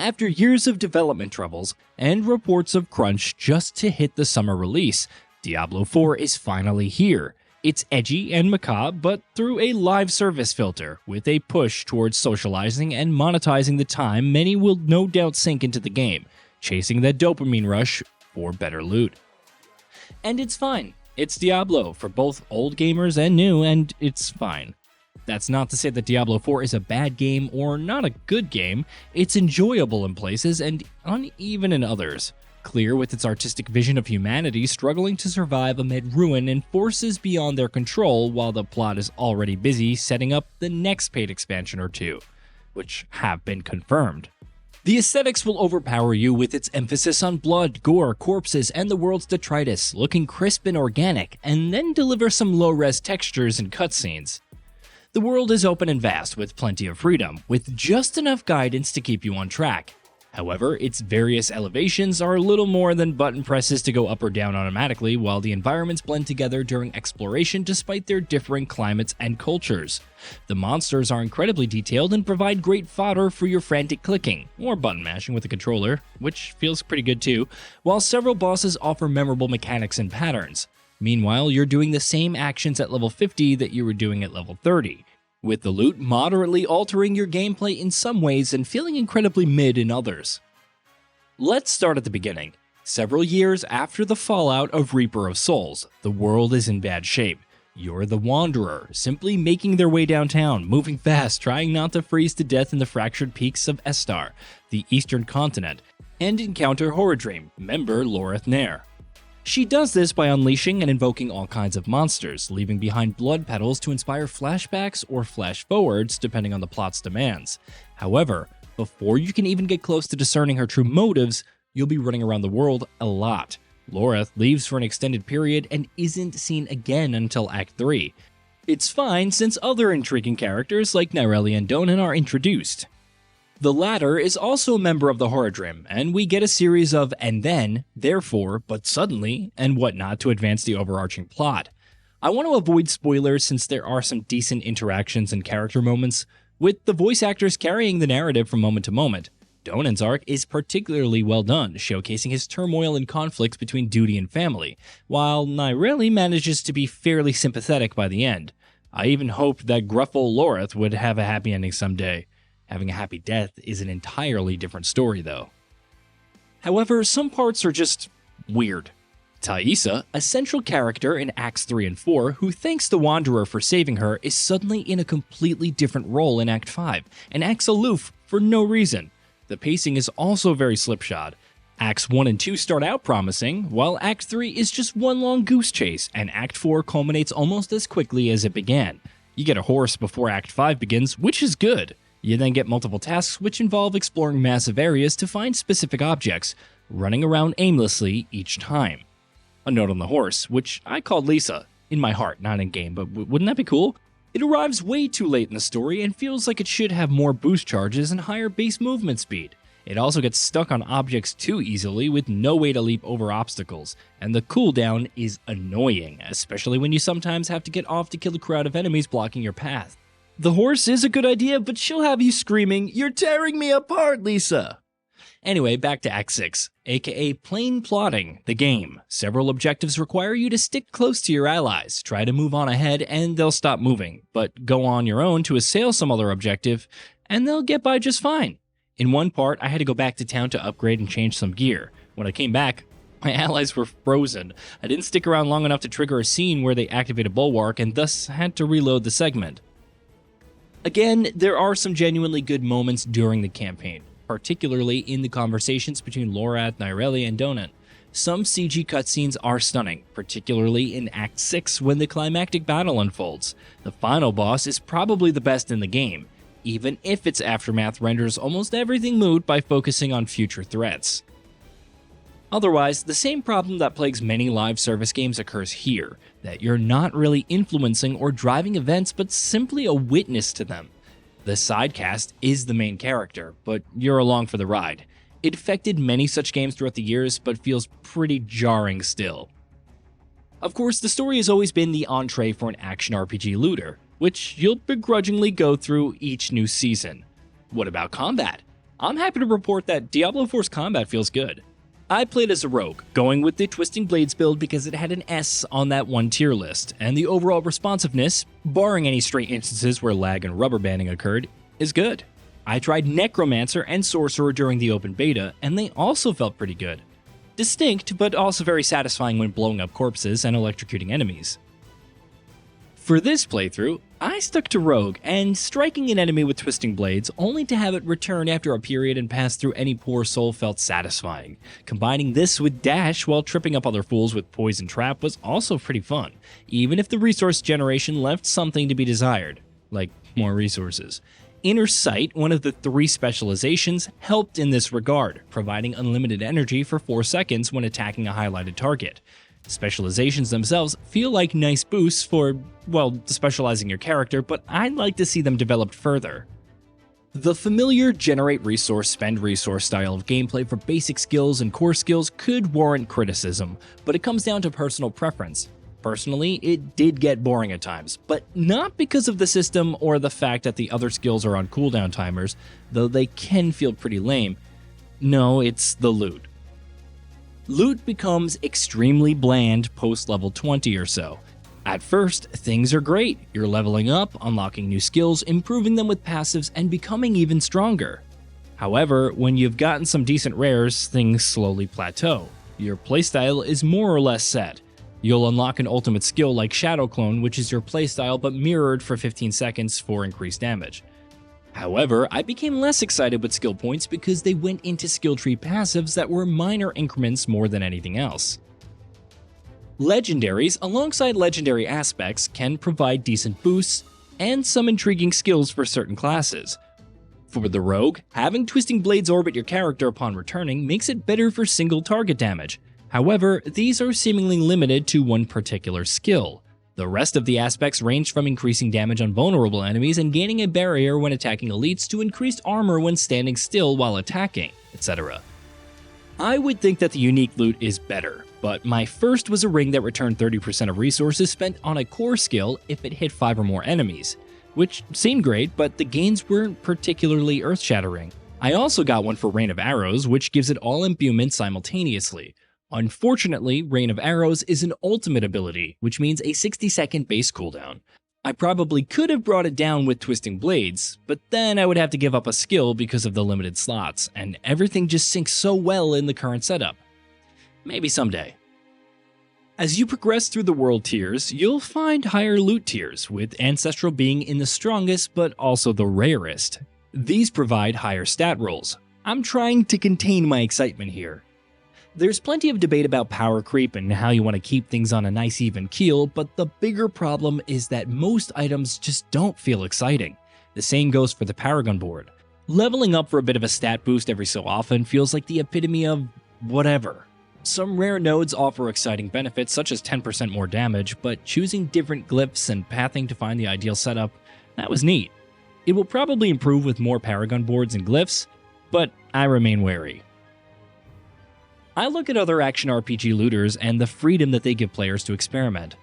After years of development troubles and reports of crunch just to hit the summer release, Diablo 4 is finally here. It's edgy and macabre, but through a live service filter, with a push towards socializing and monetizing the time many will no doubt sink into the game, chasing that dopamine rush for better loot. And it's fine. It's Diablo for both old gamers and new, and it's fine. That's not to say that Diablo 4 is a bad game or not a good game. It's enjoyable in places and uneven in others. Clear with its artistic vision of humanity struggling to survive amid ruin and forces beyond their control while the plot is already busy setting up the next paid expansion or two, which have been confirmed. The aesthetics will overpower you with its emphasis on blood, gore, corpses, and the world's detritus, looking crisp and organic, and then deliver some low-res textures and cutscenes. The world is open and vast with plenty of freedom, with just enough guidance to keep you on track. However, its various elevations are little more than button presses to go up or down automatically, while the environments blend together during exploration despite their differing climates and cultures. The monsters are incredibly detailed and provide great fodder for your frantic clicking, or button mashing with the controller, which feels pretty good too, while several bosses offer memorable mechanics and patterns. Meanwhile, you're doing the same actions at level 50 that you were doing at level 30. With the loot moderately altering your gameplay in some ways and feeling incredibly mid in others. Let's start at the beginning. Several years after the fallout of Reaper of Souls, the world is in bad shape. You're the Wanderer, simply making their way downtown, moving fast, trying not to freeze to death in the fractured peaks of Estar, the eastern continent, and encounter Horridream, member Loreth Nair. She does this by unleashing and invoking all kinds of monsters, leaving behind blood petals to inspire flashbacks or flash forwards depending on the plot's demands. However, before you can even get close to discerning her true motives, you'll be running around the world a lot. Loreth leaves for an extended period and isn't seen again until Act 3. It's fine since other intriguing characters like Nyreli and Donan are introduced. The latter is also a member of the Horridrim, and we get a series of and then, therefore, but suddenly, and whatnot to advance the overarching plot. I want to avoid spoilers since there are some decent interactions and character moments, with the voice actors carrying the narrative from moment to moment. Donan's arc is particularly well done, showcasing his turmoil and conflicts between duty and family, while Nyreli manages to be fairly sympathetic by the end. I even hoped that Gruffle Loreth would have a happy ending someday. Having a happy death is an entirely different story, though. However, some parts are just weird. Thaisa, a central character in Acts 3 and 4 who thanks the Wanderer for saving her, is suddenly in a completely different role in Act 5, and acts aloof for no reason. The pacing is also very slipshod. Acts 1 and 2 start out promising, while Act 3 is just one long goose chase, and Act 4 culminates almost as quickly as it began. You get a horse before Act 5 begins, which is good. You then get multiple tasks which involve exploring massive areas to find specific objects, running around aimlessly each time. A note on the horse, which I called Lisa, in my heart, not in game, but wouldn't that be cool? It arrives way too late in the story and feels like it should have more boost charges and higher base movement speed. It also gets stuck on objects too easily with no way to leap over obstacles, and the cooldown is annoying, especially when you sometimes have to get off to kill a crowd of enemies blocking your path. The horse is a good idea, but she'll have you screaming, "You're tearing me apart, Lisa!" Anyway, back to Act 6, aka plain plotting, the game. Several objectives require you to stick close to your allies, try to move on ahead, and they'll stop moving, but go on your own to assail some other objective, and they'll get by just fine. In one part, I had to go back to town to upgrade and change some gear. When I came back, my allies were frozen. I didn't stick around long enough to trigger a scene where they activate a bulwark, and thus had to reload the segment. Again, there are some genuinely good moments during the campaign, particularly in the conversations between Lorath, Nyreli, and Donan. Some CG cutscenes are stunning, particularly in Act 6 when the climactic battle unfolds. The final boss is probably the best in the game, even if its aftermath renders almost everything moot by focusing on future threats. Otherwise, the same problem that plagues many live service games occurs here, that you're not really influencing or driving events but simply a witness to them. The sidecast is the main character, but you're along for the ride. It affected many such games throughout the years, but feels pretty jarring still. Of course, the story has always been the entree for an action RPG looter, which you'll begrudgingly go through each new season. What about combat? I'm happy to report that Diablo 4's combat feels good. I played as a rogue, going with the Twisting Blades build because it had an S on that one tier list, and the overall responsiveness, barring any stray instances where lag and rubber banding occurred, is good. I tried Necromancer and Sorcerer during the open beta, and they also felt pretty good. Distinct, but also very satisfying when blowing up corpses and electrocuting enemies. For this playthrough, I stuck to Rogue and striking an enemy with Twisting Blades only to have it return after a period and pass through any poor soul felt satisfying. Combining this with Dash while tripping up other fools with Poison Trap was also pretty fun, even if the resource generation left something to be desired, like more resources. Inner Sight, one of the 3 specializations, helped in this regard, providing unlimited energy for 4 seconds when attacking a highlighted target. Specializations themselves feel like nice boosts for, well, specializing your character, but I'd like to see them developed further. The familiar generate resource, spend resource style of gameplay for basic skills and core skills could warrant criticism, but it comes down to personal preference. Personally, it did get boring at times, but not because of the system or the fact that the other skills are on cooldown timers, though they can feel pretty lame. No, it's the loot. Loot becomes extremely bland post-level 20 or so. At first, things are great. You're leveling up, unlocking new skills, improving them with passives, and becoming even stronger. However, when you've gotten some decent rares, things slowly plateau. Your playstyle is more or less set. You'll unlock an ultimate skill like Shadow Clone, which is your playstyle but mirrored for 15 seconds for increased damage. However, I became less excited with skill points because they went into skill tree passives that were minor increments more than anything else. Legendaries, alongside legendary aspects, can provide decent boosts and some intriguing skills for certain classes. For the rogue, having Twisting Blades orbit your character upon returning makes it better for single target damage. However, these are seemingly limited to one particular skill. The rest of the aspects range from increasing damage on vulnerable enemies and gaining a barrier when attacking elites to increased armor when standing still while attacking, etc. I would think that the unique loot is better, but my first was a ring that returned 30% of resources spent on a core skill if it hit 5 or more enemies, which seemed great, but the gains weren't particularly earth-shattering. I also got one for Rain of Arrows, which gives it all imbuement simultaneously. Unfortunately, Rain of Arrows is an ultimate ability, which means a 60-second base cooldown. I probably could have brought it down with Twisting Blades, but then I would have to give up a skill because of the limited slots, and everything just syncs so well in the current setup. Maybe someday. As you progress through the world tiers, you'll find higher loot tiers, with Ancestral being in the strongest but also the rarest. These provide higher stat rolls. I'm trying to contain my excitement here. There's plenty of debate about power creep and how you want to keep things on a nice even keel, but the bigger problem is that most items just don't feel exciting. The same goes for the Paragon board. Leveling up for a bit of a stat boost every so often feels like the epitome of whatever. Some rare nodes offer exciting benefits such as 10% more damage, but choosing different glyphs and pathing to find the ideal setup, that was neat. It will probably improve with more Paragon boards and glyphs, but I remain wary. I look at other action RPG looters and the freedom that they give players to experiment.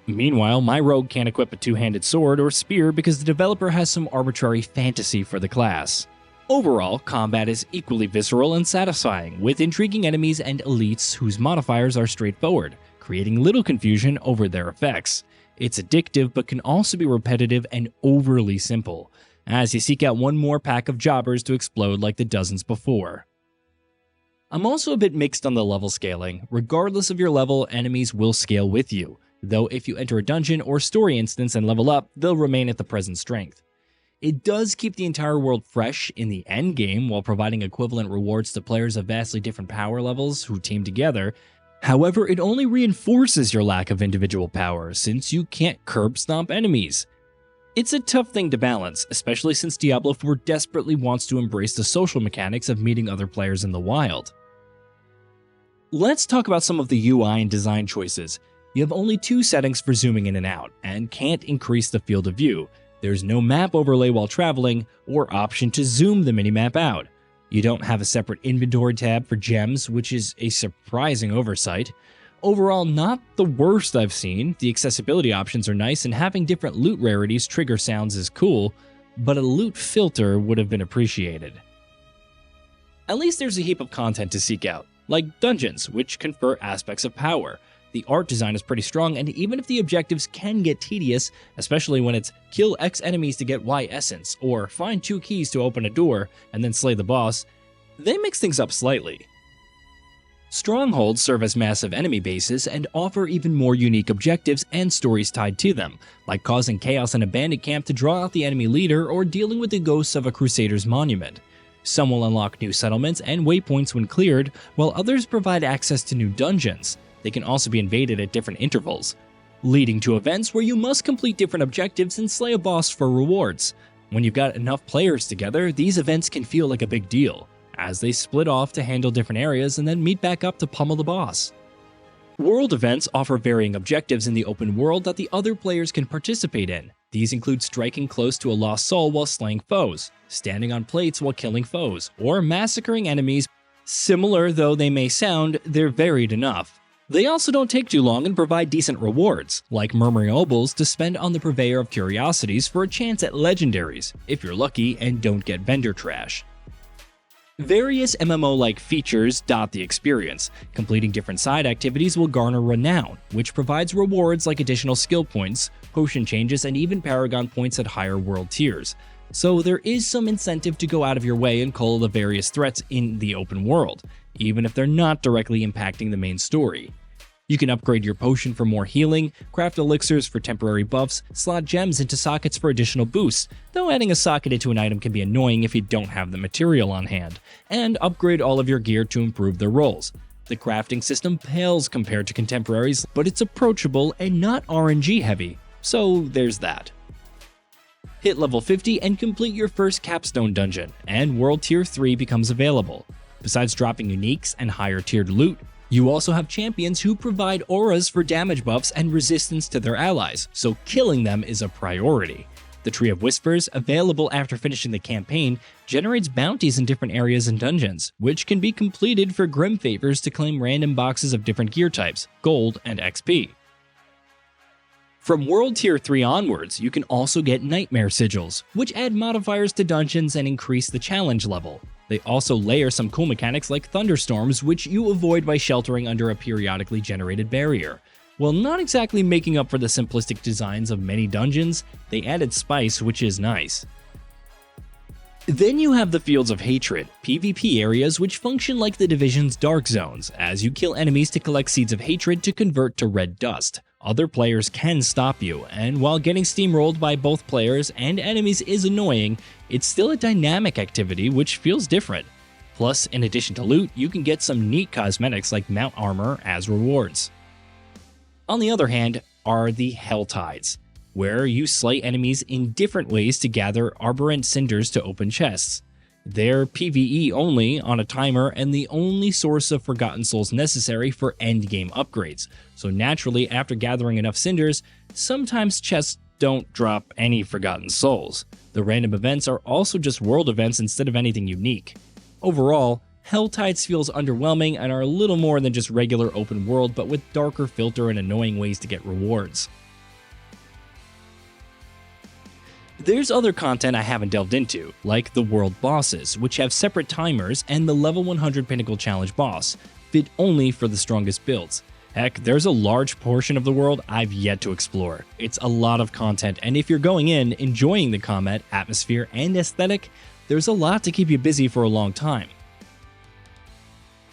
Meanwhile, my rogue can't equip a two-handed sword or spear because the developer has some arbitrary fantasy for the class. Overall, combat is equally visceral and satisfying, with intriguing enemies and elites whose modifiers are straightforward, creating little confusion over their effects. It's addictive but can also be repetitive and overly simple, as you seek out one more pack of jobbers to explode like the dozens before. I'm also a bit mixed on the level scaling. Regardless of your level, enemies will scale with you, though if you enter a dungeon or story instance and level up, they'll remain at the present strength. It does keep the entire world fresh in the endgame while providing equivalent rewards to players of vastly different power levels who team together. However, it only reinforces your lack of individual power since you can't curb stomp enemies. It's a tough thing to balance, especially since Diablo 4 desperately wants to embrace the social mechanics of meeting other players in the wild. Let's talk about some of the UI and design choices. You have only 2 settings for zooming in and out, and can't increase the field of view. There's no map overlay while traveling, or option to zoom the minimap out. You don't have a separate inventory tab for gems, which is a surprising oversight. Overall, not the worst I've seen. The accessibility options are nice, and having different loot rarities trigger sounds is cool, but a loot filter would have been appreciated. At least there's a heap of content to seek out, like dungeons, which confer aspects of power. The art design is pretty strong, and even if the objectives can get tedious, especially when it's kill X enemies to get Y essence, or find 2 keys to open a door and then slay the boss, they mix things up slightly. Strongholds serve as massive enemy bases and offer even more unique objectives and stories tied to them, like causing chaos in a bandit camp to draw out the enemy leader or dealing with the ghosts of a crusader's monument. Some will unlock new settlements and waypoints when cleared, while others provide access to new dungeons. They can also be invaded at different intervals, leading to events where you must complete different objectives and slay a boss for rewards. When you've got enough players together, these events can feel like a big deal, as they split off to handle different areas and then meet back up to pummel the boss. World events offer varying objectives in the open world that the other players can participate in. These include striking close to a lost soul while slaying foes, standing on plates while killing foes, or massacring enemies. Similar though they may sound, they're varied enough. They also don't take too long and provide decent rewards, like murmuring obols to spend on the Purveyor of Curiosities for a chance at legendaries, if you're lucky and don't get vendor trash. Various MMO-like features dot the experience. Completing different side activities will garner renown, which provides rewards like additional skill points, potion changes, and even Paragon points at higher world tiers. So there is some incentive to go out of your way and cull the various threats in the open world, even if they're not directly impacting the main story. You can upgrade your potion for more healing, craft elixirs for temporary buffs, slot gems into sockets for additional boosts, though adding a socket into an item can be annoying if you don't have the material on hand, and upgrade all of your gear to improve their rolls. The crafting system pales compared to contemporaries, but it's approachable and not RNG heavy, so there's that. Hit level 50 and complete your first capstone dungeon, and World Tier 3 becomes available. Besides dropping uniques and higher tiered loot, you also have champions who provide auras for damage buffs and resistance to their allies, so killing them is a priority. The Tree of Whispers, available after finishing the campaign, generates bounties in different areas and dungeons, which can be completed for Grim Favors to claim random boxes of different gear types, gold, and XP. From World Tier 3 onwards, you can also get Nightmare Sigils, which add modifiers to dungeons and increase the challenge level. They also layer some cool mechanics like thunderstorms, which you avoid by sheltering under a periodically generated barrier. While not exactly making up for the simplistic designs of many dungeons, they added spice, which is nice. Then you have the Fields of Hatred, PvP areas which function like the Division's Dark Zones, as you kill enemies to collect Seeds of Hatred to convert to red dust. Other players can stop you, and while getting steamrolled by both players and enemies is annoying, it's still a dynamic activity which feels different. Plus, in addition to loot, you can get some neat cosmetics like mount armor as rewards. On the other hand are the Hell Tides, where you slay enemies in different ways to gather Arborent Cinders to open chests. They're PvE only on a timer and the only source of Forgotten Souls necessary for endgame upgrades, so naturally after gathering enough cinders, sometimes chests don't drop any Forgotten Souls. The random events are also just world events instead of anything unique. Overall, Hell Tides feels underwhelming and are a little more than just regular open world, but with darker filter and annoying ways to get rewards. There's other content I haven't delved into, like the world bosses, which have separate timers, and the level 100 Pinnacle Challenge boss, fit only for the strongest builds. Heck, there's a large portion of the world I've yet to explore. It's a lot of content, and if you're going in, enjoying the combat, atmosphere, and aesthetic, there's a lot to keep you busy for a long time.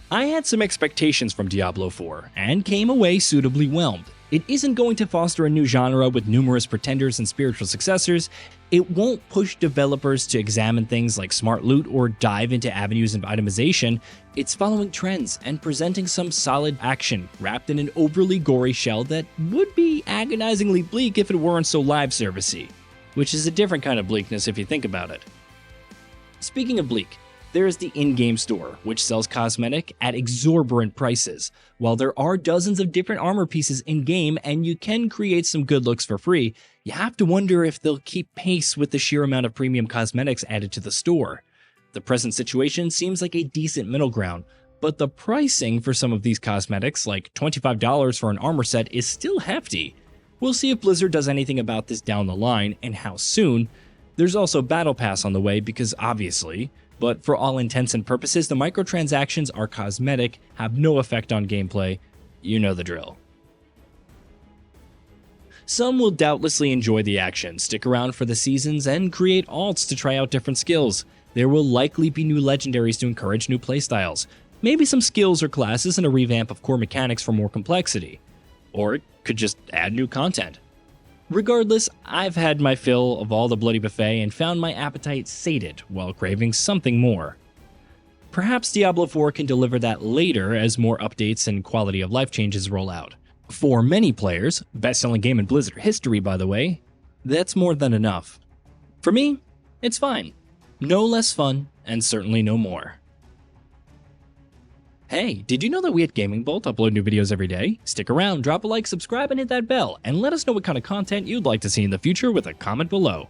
I had some expectations from Diablo 4, and came away suitably whelmed. It isn't going to foster a new genre with numerous pretenders and spiritual successors. It won't push developers to examine things like smart loot or dive into avenues of itemization. It's following trends and presenting some solid action wrapped in an overly gory shell that would be agonizingly bleak if it weren't so live servicey, which is a different kind of bleakness if you think about it. Speaking of bleak, there is the in-game store, which sells cosmetic at exorbitant prices. While there are dozens of different armor pieces in-game and you can create some good looks for free, you have to wonder if they'll keep pace with the sheer amount of premium cosmetics added to the store. The present situation seems like a decent middle ground, but the pricing for some of these cosmetics, like $25 for an armor set, is still hefty. We'll see if Blizzard does anything about this down the line, and how soon. There's also Battle Pass on the way because obviously, but for all intents and purposes, the microtransactions are cosmetic, have no effect on gameplay. You know the drill. Some will doubtlessly enjoy the action, stick around for the seasons, and create alts to try out different skills. There will likely be new legendaries to encourage new playstyles, maybe some skills or classes and a revamp of core mechanics for more complexity. Or it could just add new content. Regardless, I've had my fill of all the bloody buffet and found my appetite sated while craving something more. Perhaps Diablo 4 can deliver that later as more updates and quality of life changes roll out. For many players, best-selling game in Blizzard history by the way, that's more than enough. For me, it's fine. No less fun, and certainly no more. Hey, did you know that we at Gaming Bolt upload new videos every day? Stick around, drop a like, subscribe, and hit that bell, and let us know what kind of content you'd like to see in the future with a comment below.